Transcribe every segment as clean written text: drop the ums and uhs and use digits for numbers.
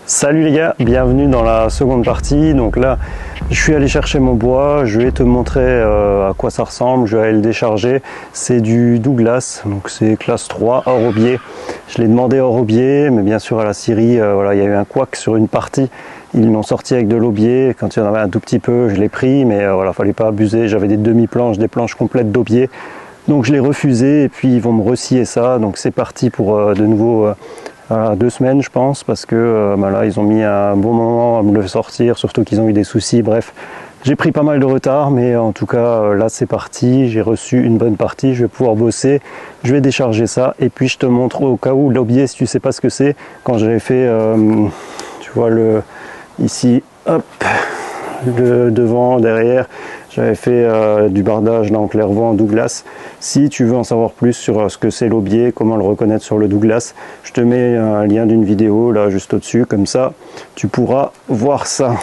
Salut les gars, bienvenue dans la seconde partie. Donc là, je suis allé chercher mon bois, je vais te montrer à quoi ça ressemble, je vais aller le décharger. C'est du Douglas, donc c'est classe 3 hors aubier. Je l'ai demandé hors aubier, mais bien sûr à la scierie, voilà, il y a eu un couac sur une partie. Ils l'ont sorti avec de l'aubier, quand il y en avait un tout petit peu, je l'ai pris, mais voilà, fallait pas abuser. J'avais des demi-planches, des planches complètes d'aubier. Donc je l'ai refusé et puis ils vont me rescier ça. Donc c'est parti pour de nouveau... 2 semaines je pense, parce que là ils ont mis un bon moment à me le sortir, surtout qu'ils ont eu des soucis. Bref, j'ai pris pas mal de retard, mais en tout cas là c'est parti, j'ai reçu une bonne partie, je vais pouvoir bosser, je vais décharger ça et puis je te montre au cas où l'aubier, si tu sais pas ce que c'est, quand j'avais fait tu vois le ici, hop, le devant, derrière, j'avais fait du bardage dans Clairvaux en Douglas. Si tu veux en savoir plus sur ce que c'est l'aubier, comment le reconnaître sur le Douglas, je te mets un lien d'une vidéo là juste au-dessus, comme ça tu pourras voir ça.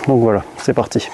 Donc voilà, c'est parti.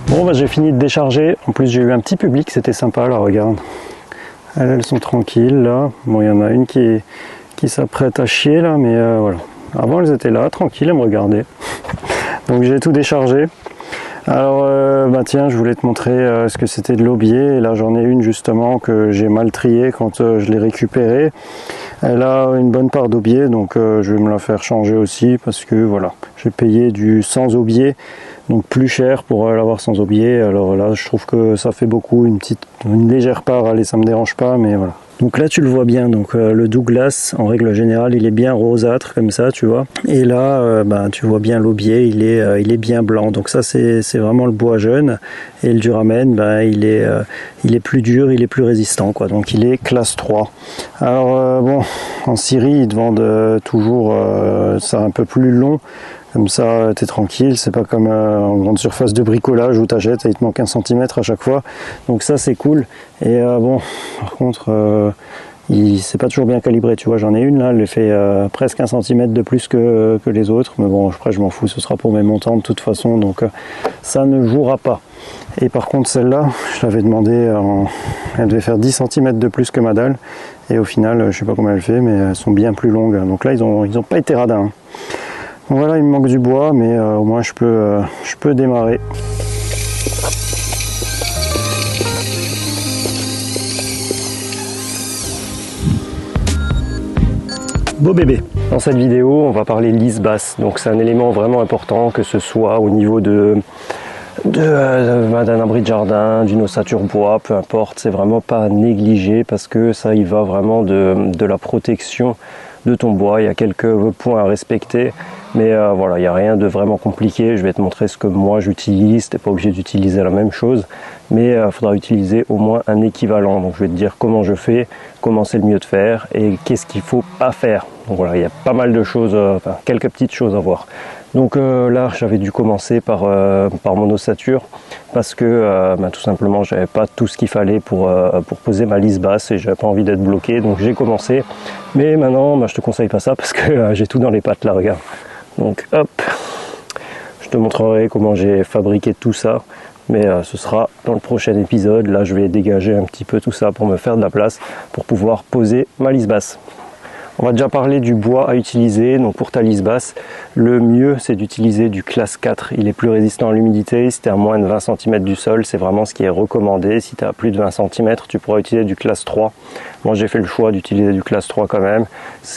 Bon bah j'ai fini de décharger, en plus j'ai eu un petit public, c'était sympa là, regarde. Elles sont tranquilles là, bon il y en a une qui s'apprête à chier là, mais voilà. Avant elles étaient là, tranquilles, elles me regardaient. Donc j'ai tout déchargé. Alors bah tiens, je voulais te montrer ce que c'était de l'aubier, et là j'en ai une justement que j'ai mal triée quand je l'ai récupérée. Elle a une bonne part d'aubier, donc je vais me la faire changer aussi, parce que voilà, j'ai payé du sans aubier, donc plus cher pour l'avoir sans aubier. Alors là je trouve que ça fait beaucoup, une légère part, allez ça me dérange pas, mais voilà. Donc là tu le vois bien, donc le Douglas en règle générale il est bien rosâtre comme ça, tu vois, et là tu vois bien l'aubier, il est bien blanc, donc ça c'est vraiment le bois jeune, et le duramen il est plus dur, il est plus résistant quoi, donc il est classe 3. Alors bon, en Syrie ils te vendent toujours ça un peu plus long. Comme ça, tu es tranquille, c'est pas comme en grande surface de bricolage où tu achètes et il te manque 1 cm à chaque fois. Donc ça, c'est cool. Et bon, par contre, c'est pas toujours bien calibré. Tu vois, j'en ai une là, elle fait presque 1 cm de plus que les autres. Mais bon, après, je m'en fous, ce sera pour mes montants de toute façon. Donc ça ne jouera pas. Et par contre, celle-là, je l'avais demandé, elle devait faire 10 cm de plus que ma dalle. Et au final, je sais pas comment elle fait, mais elles sont bien plus longues. Donc là, ils ont pas été radins. Hein. Voilà, il me manque du bois, mais au moins je peux démarrer. Beau bébé. Dans cette vidéo, on va parler lisse basse. Donc c'est un élément vraiment important, que ce soit au niveau d'un abri de jardin, d'une ossature bois, peu importe. C'est vraiment pas à négliger, parce que ça y va vraiment de la protection de ton bois. Il y a quelques points à respecter, mais voilà, il n'y a rien de vraiment compliqué. Je vais te montrer ce que moi j'utilise. Tu n'es pas obligé d'utiliser la même chose, mais il faudra utiliser au moins un équivalent. Donc je vais te dire comment je fais, comment c'est le mieux de faire et qu'est-ce qu'il faut pas faire. Donc voilà, il y a pas mal de choses, quelques petites choses à voir. Donc là j'avais dû commencer par mon ossature, parce que tout simplement j'avais pas tout ce qu'il fallait pour poser ma lisse basse et j'avais pas envie d'être bloqué, donc j'ai commencé. Mais maintenant je te conseille pas ça, parce que j'ai tout dans les pattes là, regarde. Donc hop, je te montrerai comment j'ai fabriqué tout ça, mais ce sera dans le prochain épisode. Là je vais dégager un petit peu tout ça pour me faire de la place pour pouvoir poser ma lisse basse. On va déjà parler du bois à utiliser. Donc pour ta lisse basse, le mieux c'est d'utiliser du classe 4. Il est plus résistant à l'humidité. Si tu es à moins de 20 cm du sol, c'est vraiment ce qui est recommandé. Si tu es à plus de 20 cm, tu pourras utiliser du classe 3. Moi j'ai fait le choix d'utiliser du classe 3 quand même.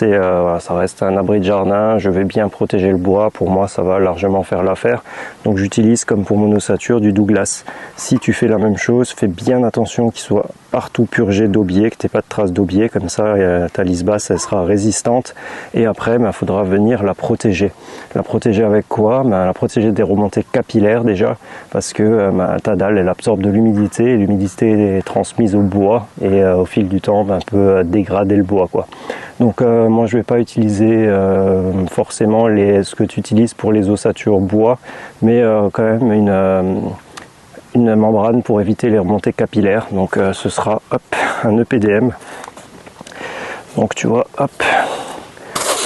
Voilà, ça reste un abri de jardin, je vais bien protéger le bois. Pour moi ça va largement faire l'affaire. Donc j'utilise, comme pour mon ossature, du Douglas. Si tu fais la même chose, fais bien attention qu'il soit partout purgé d'aubier, que tu n'aies pas de traces d'aubier, comme ça ta lisse basse elle sera résistante. Et après il faudra venir la protéger. La protéger avec quoi? La protéger des remontées capillaires déjà, parce que ta dalle elle absorbe de l'humidité, et l'humidité est transmise au bois, et au fil du temps un peu dégrader le bois quoi. Donc moi je vais pas utiliser forcément ce que tu utilises pour les ossatures bois, mais quand même une membrane pour éviter les remontées capillaires. Donc ce sera hop, un EPDM. Donc tu vois, hop.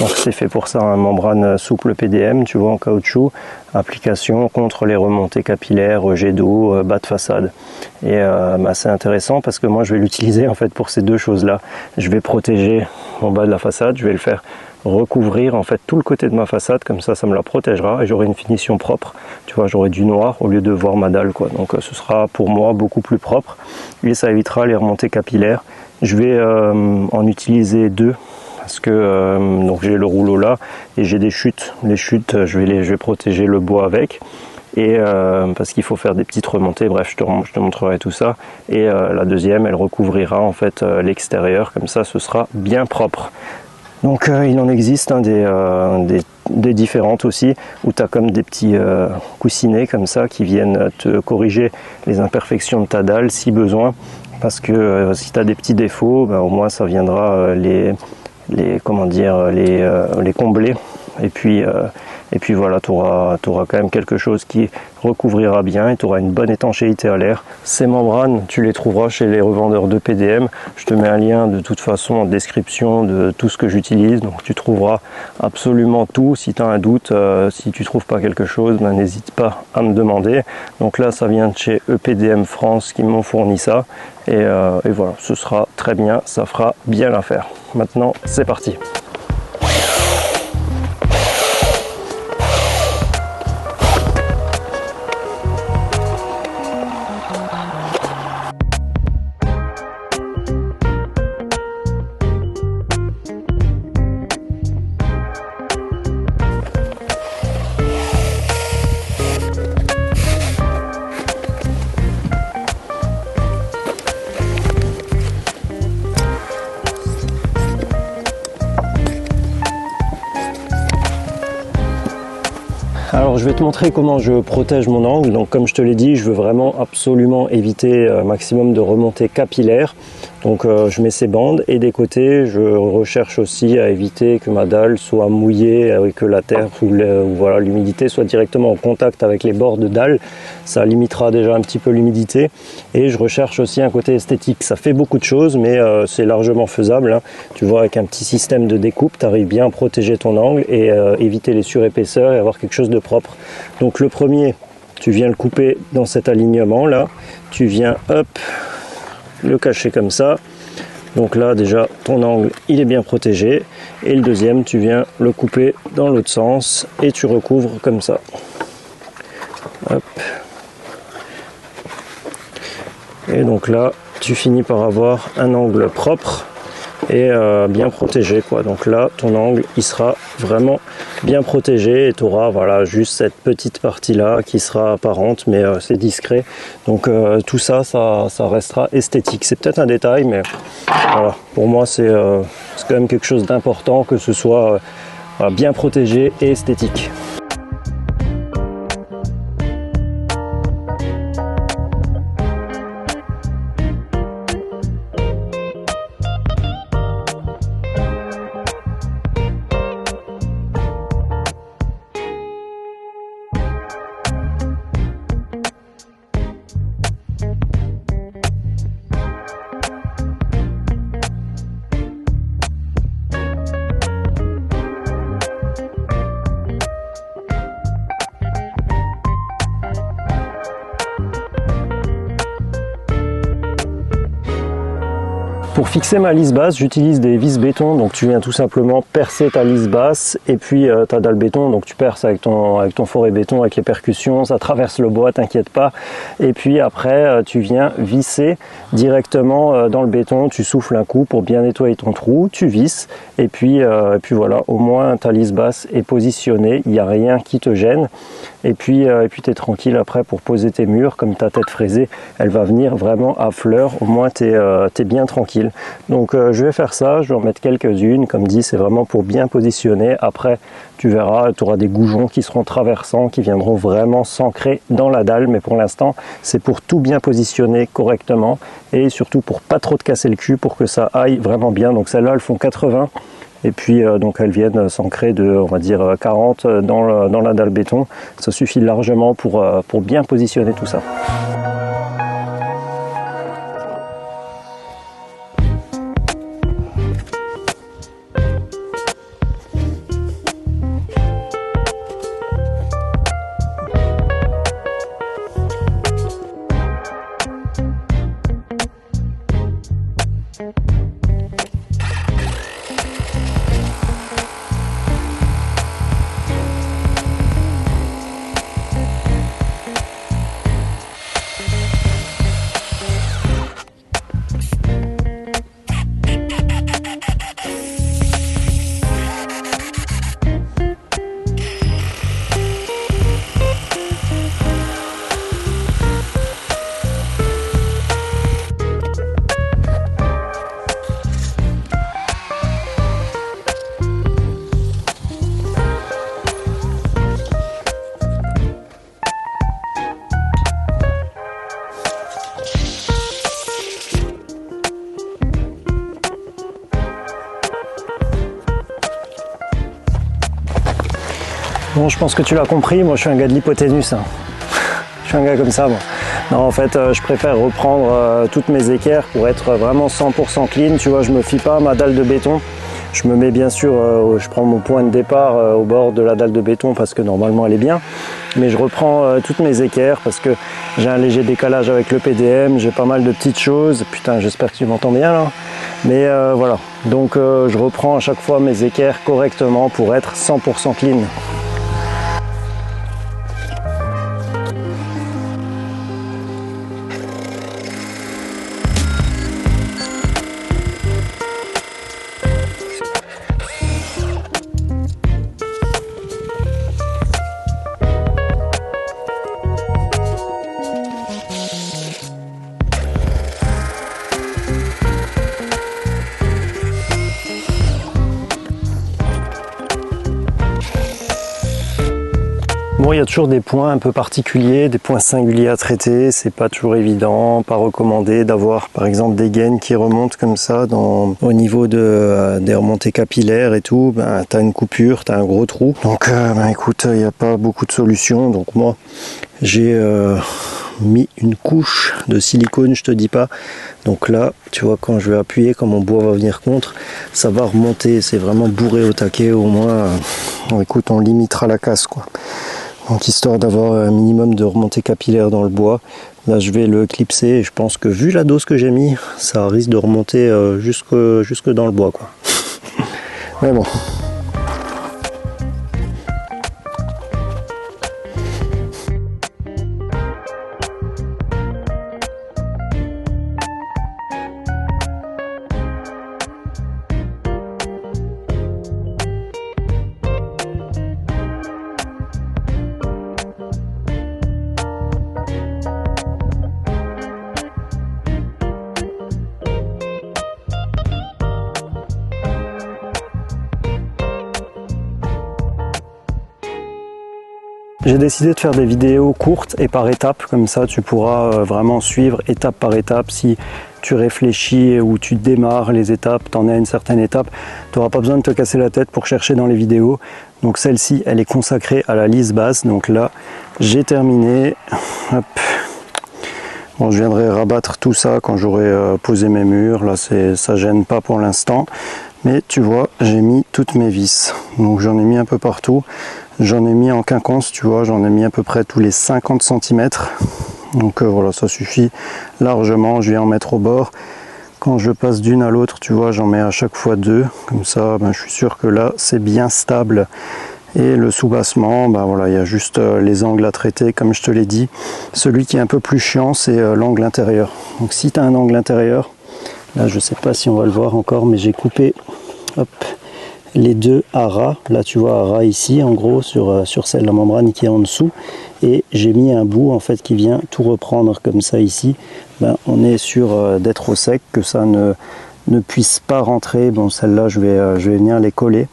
Donc c'est fait pour ça, une membrane souple PDM, tu vois, en caoutchouc, application contre les remontées capillaires, jet d'eau, bas de façade. Et c'est intéressant parce que moi je vais l'utiliser en fait pour ces deux choses-là. Je vais protéger mon bas de la façade, je vais le faire recouvrir en fait tout le côté de ma façade, comme ça me la protégera et j'aurai une finition propre. Tu vois, j'aurai du noir au lieu de voir ma dalle, quoi. Donc ce sera pour moi beaucoup plus propre et ça évitera les remontées capillaires. Je vais en utiliser deux. Parce que donc j'ai le rouleau là et j'ai des chutes. Les chutes, je vais protéger le bois avec. Et parce qu'il faut faire des petites remontées. Bref, je te montrerai tout ça. Et la deuxième, elle recouvrira en fait l'extérieur. Comme ça, ce sera bien propre. Donc il en existe des différentes aussi, où tu as comme des petits coussinets comme ça qui viennent te corriger les imperfections de ta dalle si besoin. Parce que si tu as des petits défauts, au moins ça viendra les combler et puis voilà, tu auras quand même quelque chose qui recouvrira bien et tu auras une bonne étanchéité à l'air. Ces membranes, tu les trouveras chez les revendeurs de PDM. Je te mets un lien de toute façon en description de tout ce que j'utilise, donc tu trouveras absolument tout. Si tu as un doute, si tu trouves pas quelque chose, n'hésite pas à me demander. Donc là, ça vient de chez EPDM France qui m'ont fourni ça et voilà, ce sera très bien, ça fera bien l'affaire. Maintenant, c'est parti. Alors je vais te montrer comment je protège mon angle. Donc comme je te l'ai dit, je veux vraiment absolument éviter un maximum de remontées capillaires. Donc je mets ces bandes et des côtés je recherche aussi à éviter que ma dalle soit mouillée, que la terre ou voilà, l'humidité soit directement en contact avec les bords de dalle. Ça limitera déjà un petit peu l'humidité et je recherche aussi un côté esthétique. Ça fait beaucoup de choses mais c'est largement faisable, hein. Tu vois, avec un petit système de découpe, tu arrives bien à protéger ton angle et éviter les surépaisseurs et avoir quelque chose de propre. Donc le premier, tu viens le couper dans cet alignement là, tu viens hop le cacher comme ça. Donc là déjà ton angle il est bien protégé et le deuxième tu viens le couper dans l'autre sens et tu recouvres comme ça. Hop. Et donc là tu finis par avoir un angle propre et bien protégé, quoi. Donc là ton angle il sera vraiment bien protégé et tu auras voilà juste cette petite partie là qui sera apparente mais c'est discret. Donc tout ça restera esthétique. C'est peut-être un détail mais voilà, pour moi c'est quand même quelque chose d'important que ce soit bien protégé et esthétique. Pour fixer ma lisse basse, j'utilise des vis béton, donc tu viens tout simplement percer ta lisse basse et puis ta dalle béton, donc tu perces avec ton forêt béton, avec les percussions, ça traverse le bois, t'inquiète pas. Et puis après, tu viens visser directement dans le béton, tu souffles un coup pour bien nettoyer ton trou, tu visses et puis voilà, au moins ta lisse basse est positionnée, il n'y a rien qui te gêne. Et puis tu es tranquille après pour poser tes murs, comme ta tête fraisée, elle va venir vraiment à fleur, au moins tu es bien tranquille. Donc je vais faire ça, je vais en mettre quelques-unes, comme dit c'est vraiment pour bien positionner. Après tu verras, tu auras des goujons qui seront traversants, qui viendront vraiment s'ancrer dans la dalle, mais pour l'instant c'est pour tout bien positionner correctement et surtout pour pas trop te casser le cul, pour que ça aille vraiment bien. Donc celles-là elles font 80. Et puis donc elles viennent s'ancrer de, on va dire, 40 dans la dalle béton. Ça suffit largement pour bien positionner tout ça. Bon, je pense que tu l'as compris, moi je suis un gars de l'hypoténuse. Hein. Je suis un gars comme ça, moi. Non, en fait, je préfère reprendre toutes mes équerres pour être vraiment 100% clean. Tu vois, je me fie pas à ma dalle de béton. Je me mets bien sûr, je prends mon point de départ au bord de la dalle de béton parce que normalement elle est bien. Mais je reprends toutes mes équerres parce que j'ai un léger décalage avec le PDM, j'ai pas mal de petites choses. Putain, j'espère que tu m'entends bien là. Mais voilà, donc je reprends à chaque fois mes équerres correctement pour être 100% clean. Bon, il y a toujours des points un peu particuliers, des points singuliers à traiter, c'est pas toujours évident, pas recommandé d'avoir par exemple des gaines qui remontent comme ça au niveau des remontées capillaires et tout, ben, tu as une coupure, tu as un gros trou. Donc ben, écoute, il n'y a pas beaucoup de solutions, donc moi j'ai mis une couche de silicone, je te dis pas. Donc là, tu vois, quand je vais appuyer, quand mon bois va venir contre, ça va remonter, c'est vraiment bourré au taquet, au moins, bon, écoute, on limitera la casse quoi. Donc histoire d'avoir un minimum de remontée capillaire dans le bois, là je vais le clipser et je pense que vu la dose que j'ai mis, ça risque de remonter jusque dans le bois quoi. Mais bon. J'ai décidé de faire des vidéos courtes et par étapes, comme ça tu pourras vraiment suivre étape par étape. Si tu réfléchis ou tu démarres les étapes, tu en es à une certaine étape, tu n'auras pas besoin de te casser la tête pour chercher dans les vidéos. Donc celle-ci, elle est consacrée à la lisse basse. Donc là, j'ai terminé. Hop. Bon, je viendrai rabattre tout ça quand j'aurai posé mes murs. Là, ça gêne pas pour l'instant. Mais tu vois, j'ai mis toutes mes vis. Donc j'en ai mis un peu partout. J'en ai mis en quinconce, tu vois, j'en ai mis à peu près tous les 50 cm. Donc voilà, ça suffit largement. Je vais en mettre au bord. Quand je passe d'une à l'autre, tu vois, j'en mets à chaque fois deux. Comme ça, ben, je suis sûr que là, c'est bien stable. Et le soubassement, ben voilà, il y a juste les angles à traiter, comme je te l'ai dit. Celui qui est un peu plus chiant, c'est l'angle intérieur. Donc si tu as un angle intérieur, là, je ne sais pas si on va le voir encore, mais j'ai coupé, hop, les deux à ras. Là tu vois à ras ici en gros sur celle de la membrane qui est en dessous, et j'ai mis un bout en fait qui vient tout reprendre comme ça ici. Ben, on est sûr d'être au sec, que ça ne puisse pas rentrer. Bon, celle-là je vais venir les coller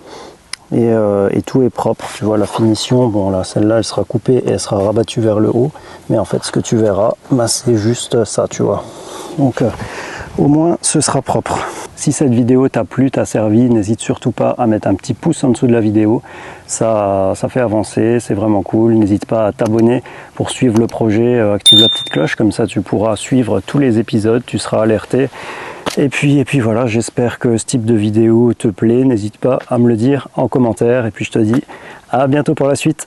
et tout est propre. Tu vois la finition, bon là celle-là elle sera coupée et elle sera rabattue vers le haut, mais en fait ce que tu verras, ben, c'est juste ça, tu vois. Donc au moins ce sera propre. Si cette vidéo t'a plu, t'a servi, n'hésite surtout pas à mettre un petit pouce en dessous de la vidéo. Ça fait avancer, c'est vraiment cool. N'hésite pas à t'abonner pour suivre le projet, active la petite cloche, comme ça tu pourras suivre tous les épisodes, tu seras alerté. Et puis voilà, j'espère que ce type de vidéo te plaît. N'hésite pas à me le dire en commentaire. Et puis je te dis à bientôt pour la suite.